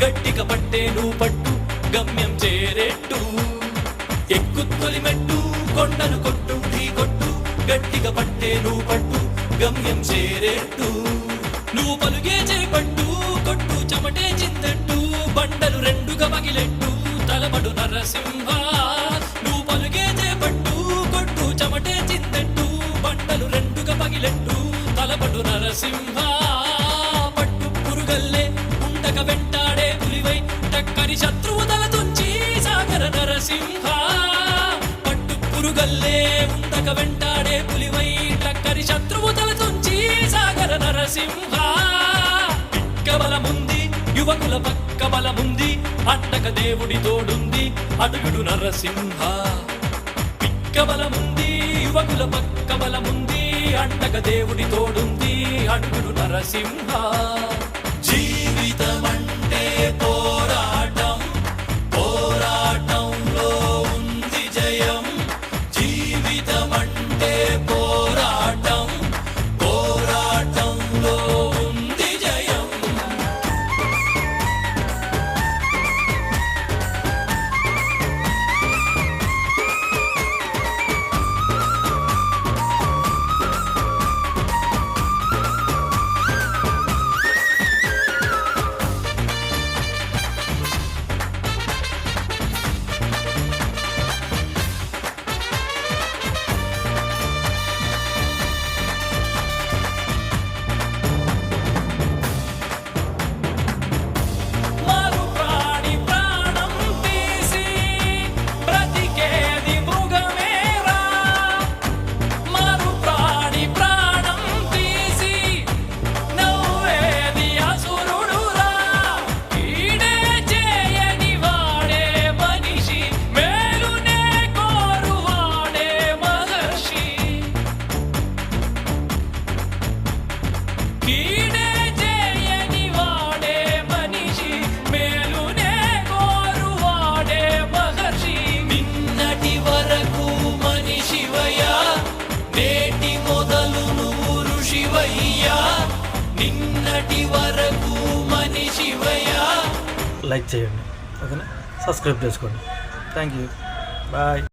గట్టిగా పట్టేను పట్టు గమ్యం చేరేట్టు ఎక్కు తొలిమెట్టు కొండను కొట్టు ఢీ కొట్టు గట్టిగా పట్టేను పట్టు గమ్యం చేరేట్టు నువ్వు పలుగే చేపట్టు కొట్టు చెమటే చిందట్టు బండలు రెండుగా పగిలెట్టు తలపడు నరసింహ నువ్వు పలుగే చేపట్టు కొట్టు చెమటే చిందట్టు బండలు రెండుగా పగిలెట్టు తలపడు నరసింహ పట్టు పురుగల్లే ఉండక వెంటాడే పులివై టక్కని శత్రువు తల తుంచి సాగర నరసింహ పట్టు పురుగల్లే ఉండక వెంటాడే పులివై టక్కని శత్రువు తల తుంచి సాగర నరసింహ పిక్కబలముంది యువకుల పక్క బలముంది అండక దేవుడి తోడుంది అడుగుడు నరసింహ పిక్కబలముంది యువకుల పక్క బలముంది అండక దేవుడి తోడుంది అడుగుడు నరసింహ జీవితమంటే పోరాటం పోరాటంలో ఉంది జయం జీవితమంటే పోరాటం పోరాటంలో ఉంది జయం నిన్నటి వరకు మనిషివయ్యా లైక్ చేయండి ఓకేనా సబ్స్క్రైబ్ చేసుకోండి థ్యాంక్ యూ బాయ్